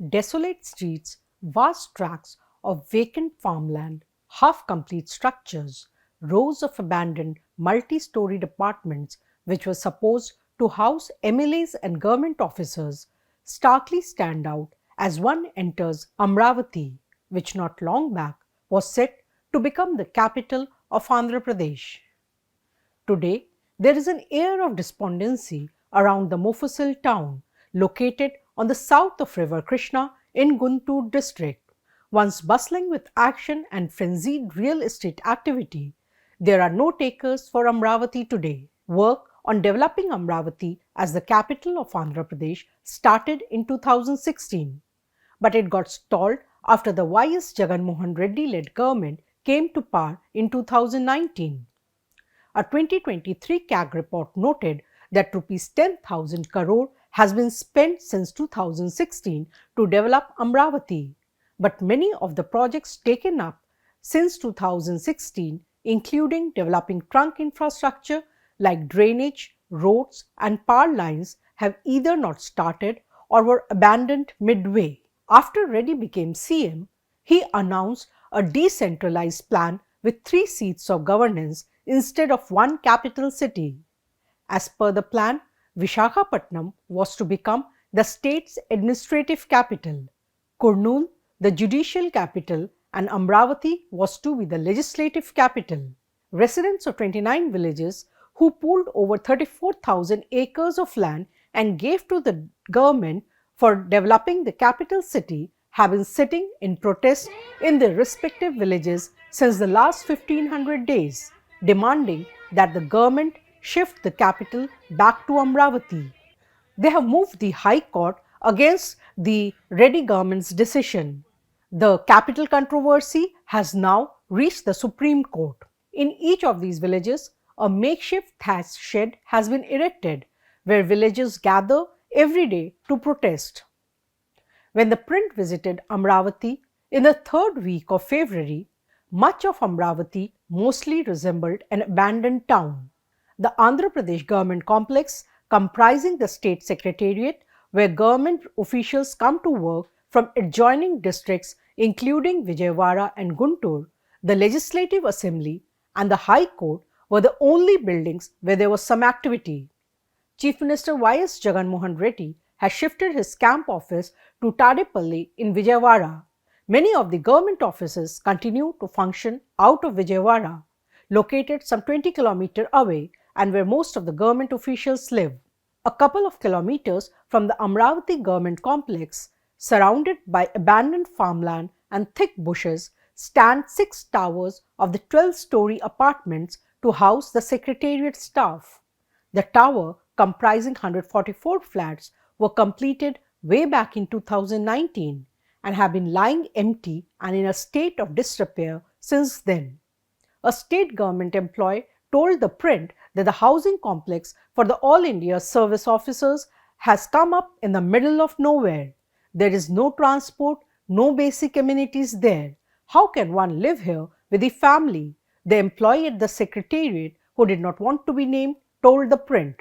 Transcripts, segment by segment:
Desolate streets, vast tracts of vacant farmland, half-complete structures, rows of abandoned multi-storied apartments which were supposed to house MLAs and government officers starkly stand out as one enters Amaravati, which not long back was set to become the capital of Andhra Pradesh. Today, there is an air of despondency around the Mofussil town, located on the south of River Krishna in Guntur district. Once bustling with action and frenzied real estate activity, there are no takers for Amaravati today. Work on developing Amaravati as the capital of Andhra Pradesh started in 2016, but it got stalled after the YS Jagan Mohan Reddy-led government came to power in 2019. A 2023 CAG report noted that Rs 10,000 crore has been spent since 2016 to develop Amaravati, but many of the projects taken up since 2016, including developing trunk infrastructure like drainage, roads and power lines, have either not started or were abandoned midway. After Reddy became CM, he announced a decentralized plan with 3 seats of governance instead of one capital city. As per the plan, Visakhapatnam was to become the state's administrative capital, Kurnool the judicial capital, and Amaravati was to be the legislative capital. Residents of 29 villages who pooled over 34,000 acres of land and gave to the government for developing the capital city have been sitting in protest in their respective villages since the last 1500 days, demanding that the government shift the capital back to Amaravati. They have moved the High Court against the Reddy government's decision. The capital controversy has now reached the Supreme Court. In each of these villages, a makeshift thatched shed has been erected where villagers gather every day to protest. When ThePrint visited Amaravati in the third week of February, much of Amaravati mostly resembled an abandoned town. The Andhra Pradesh government complex, comprising the state secretariat where government officials come to work from adjoining districts including Vijayawada and Guntur, the Legislative Assembly and the High Court were the only buildings where there was some activity. Chief Minister YS Jagan Mohan Reddy has shifted his camp office to Tadepalli in Vijayawada. Many of the government offices continue to function out of Vijayawada, located some 20 km away and where most of the government officials live. A couple of kilometers from the Amaravati government complex, surrounded by abandoned farmland and thick bushes, stand 6 towers of the 12-story apartments to house the secretariat staff. The tower, comprising 144 flats, were completed way back in 2019 and have been lying empty and in a state of disrepair since then. A state government employee told ThePrint that the housing complex for the All India Service Officers has come up in the middle of nowhere. There is no transport, no basic amenities there. How can one live here with the family? The employee at the secretariat, who did not want to be named, told ThePrint.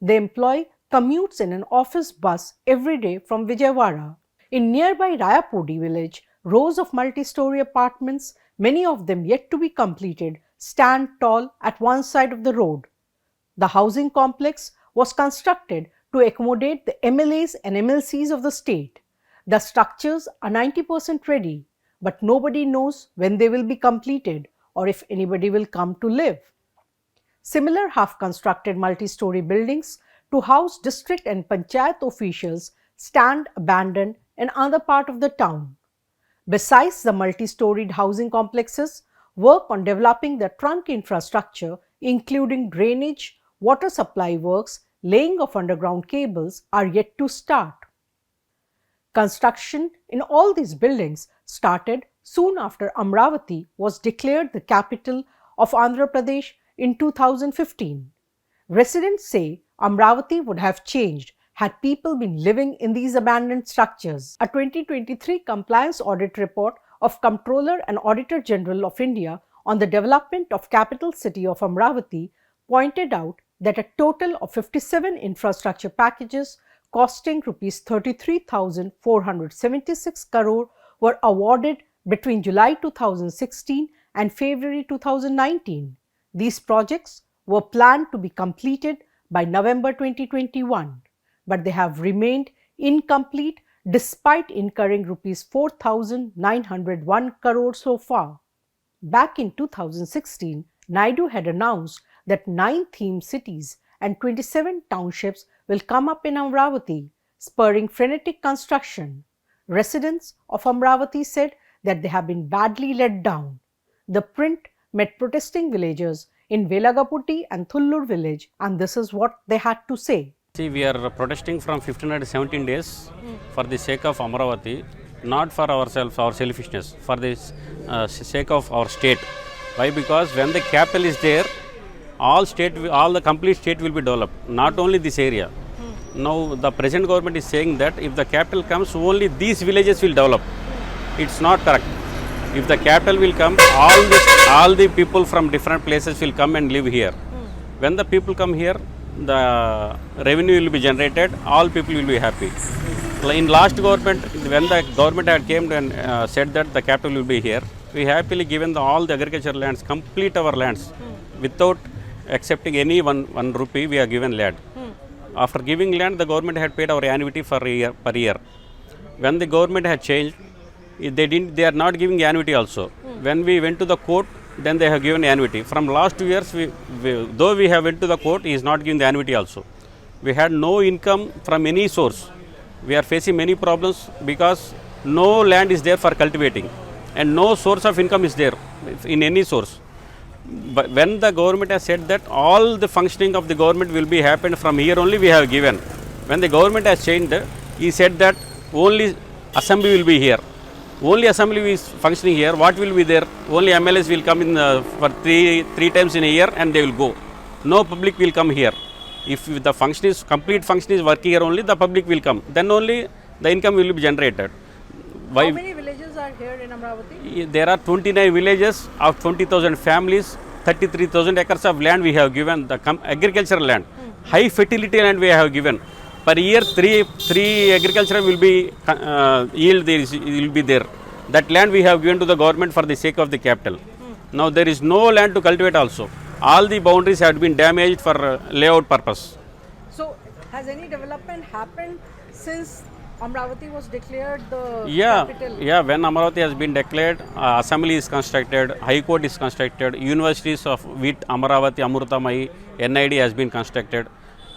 The employee commutes in an office bus every day from Vijayawada. In nearby Rayapudi village, rows of multi-story apartments, many of them yet to be completed, stand tall at one side of the road. The housing complex was constructed to accommodate the MLAs and MLCs of the state. The structures are 90% ready, but nobody knows when they will be completed or if anybody will come to live. Similar half-constructed multi-story buildings to house district and panchayat officials stand abandoned in other part of the town. Besides the multi-storied housing complexes, work on developing the trunk infrastructure, including drainage, water supply works, laying of underground cables, are yet to start. Construction in all these buildings started soon after Amaravati was declared the capital of Andhra Pradesh in 2015. Residents say Amaravati would have changed had people been living in these abandoned structures. A 2023 compliance audit report of Comptroller and Auditor General of India on the development of capital city of Amaravati pointed out that a total of 57 infrastructure packages costing rupees 33,476 crore were awarded between July 2016 and February 2019. These projects were planned to be completed by November 2021, but they have remained incomplete despite incurring rupees 4,901 crore so far. Back in 2016, Naidu had announced that 9 theme cities and 27 townships will come up in Amaravati, spurring frenetic construction. Residents of Amaravati said that they have been badly let down. The print met protesting villagers in Velagaputti and Thullur village, and this is what they had to say. See, we are protesting from 15 to 17 days for the sake of Amaravati, not for ourselves, our selfishness, for the sake of our state. Why? Because when the capital is there, all the complete state will be developed, not only this area. Now the present government is saying that if the capital comes, only these villages will develop. It's not correct. If the capital will come, all the people from different places will come and live here. When the people come here, the revenue will be generated, all people will be happy. In last government, when the government had came and said that the capital will be here, we happily given all the agricultural lands, complete our lands, without accepting any one rupee, we are given land. After giving land, the government had paid our annuity per year. When the government had changed, they are not giving annuity also. When we went to the court, then they have given annuity. From last 2 years, though we have went to the court, he is not giving the annuity also. We had no income from any source. We are facing many problems because no land is there for cultivating and no source of income is there in any source. But when the government has said that all the functioning of the government will be happened from here only, we have given. When the government has changed, he said that only assembly will be here. Only assembly is functioning here. What will be there? Only MLAs will come in for three times in a year and they will go. No public will come here. If the complete function is working here only, the public will come. Then only the income will be generated. How many villages are here in Amaravati? There are 29 villages of 20,000 families, 33,000 acres of land we have given, the agricultural land. High fertility land we have given. Per year, three agriculture will be yield will be there. That land we have given to the government for the sake of the capital. Now there is no land to cultivate also. All the boundaries have been damaged for layout purpose. So has any development happened since Amaravati was declared the capital? Yeah, when Amaravati has been declared, assembly is constructed, High Court is constructed, universities of WIT, Amaravati, Amrutamai, NID has been constructed,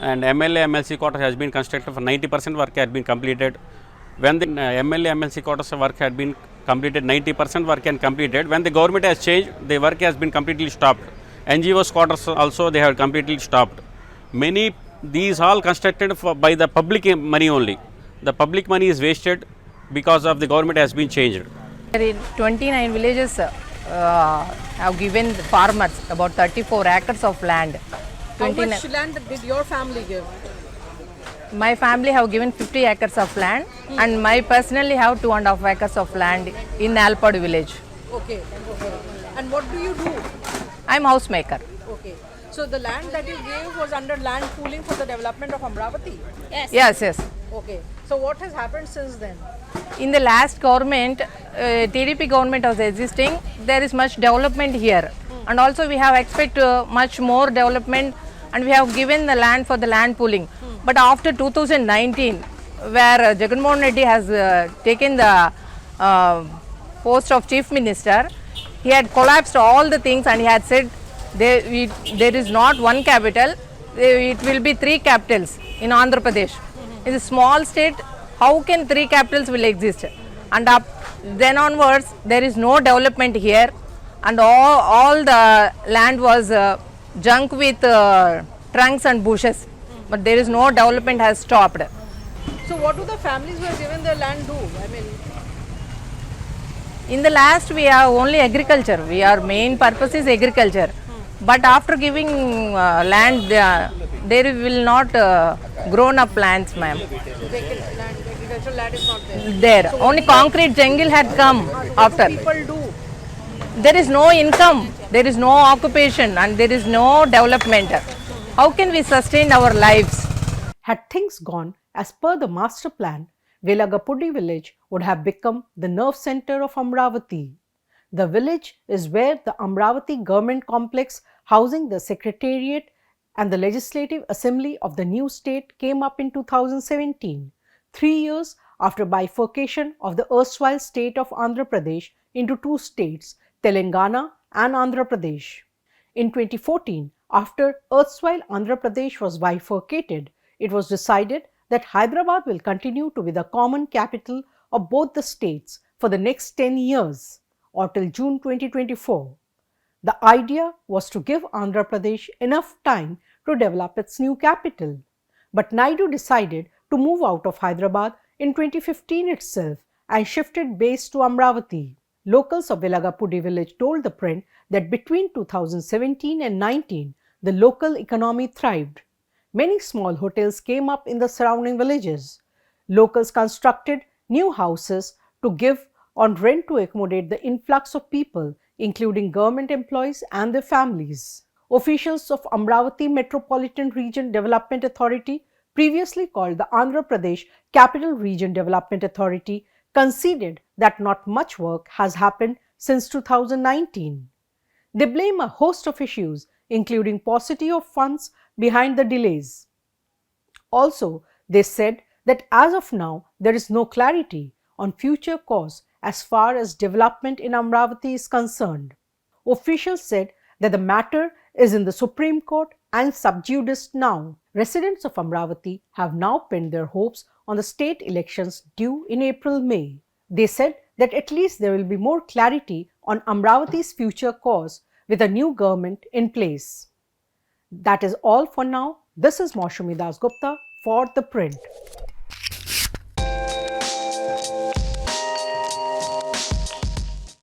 and MLA, MLC quarters has been constructed for 90% work had been completed. When the MLA, MLC quarters work had been completed, 90% work and completed. When the government has changed, the work has been completely stopped. NGOs quarters also they have completely stopped. These all constructed by the public money only. The public money is wasted because of the government has been changed. 29 villages have given farmers about 34 acres of land. How much land did your family give? My family have given 50 acres of land and my personally have 2.5 acres of land in Alpad village. Okay. And what do you do? I am housemaker. Okay. So the land that you gave was under land pooling for the development of Amaravati? Yes. Okay. So what has happened since then? In the last government, TDP government was existing, there is much development here. And also we have expect much more development and we have given the land for the land pooling. But after 2019, where Jagan Mohan Reddy has taken the post of Chief Minister, he had collapsed all the things and he had said there is not one capital, it will be 3 capitals in Andhra Pradesh. In a small state, how can 3 capitals will exist? And then onwards, there is no development here and all the land was junk with trunks and bushes. But there is no development has stopped. So what do the families who have given their land do? I mean, in the last we have only agriculture. Our main purpose is agriculture. But after giving land, there will not grown up plants, ma'am. vacant land, agricultural land is not there. So only concrete jungle had come after. What do people do? There is no income, there is no occupation and there is no development. How can we sustain our lives? Had things gone as per the master plan, Velagapudi village would have become the nerve center of Amaravati. The village is where the Amaravati government complex housing the Secretariat and the Legislative Assembly of the new state came up in 2017, 3 years after bifurcation of the erstwhile state of Andhra Pradesh into two states, Telangana and Andhra Pradesh. In 2014, after erstwhile Andhra Pradesh was bifurcated, it was decided that Hyderabad will continue to be the common capital of both the states for the next 10 years or till June 2024. The idea was to give Andhra Pradesh enough time to develop its new capital. But Naidu decided to move out of Hyderabad in 2015 itself and shifted base to Amaravati. Locals of Velagapudi village told ThePrint that between 2017 and 19, the local economy thrived. Many small hotels came up in the surrounding villages. Locals constructed new houses to give on rent to accommodate the influx of people, including government employees and their families. Officials of Amaravati Metropolitan Region Development Authority, previously called the Andhra Pradesh Capital Region Development Authority, conceded that not much work has happened since 2019. They blame a host of issues, including paucity of funds, behind the delays. Also, they said that as of now, there is no clarity on future course as far as development in Amaravati is concerned. Officials said that the matter is in the Supreme Court and sub judice now. Residents of Amaravati have now pinned their hopes on the state elections due in April-May. They said that at least there will be more clarity on Amaravati's future course with a new government in place. That is all for now. This is Maushumi Das Gupta for ThePrint.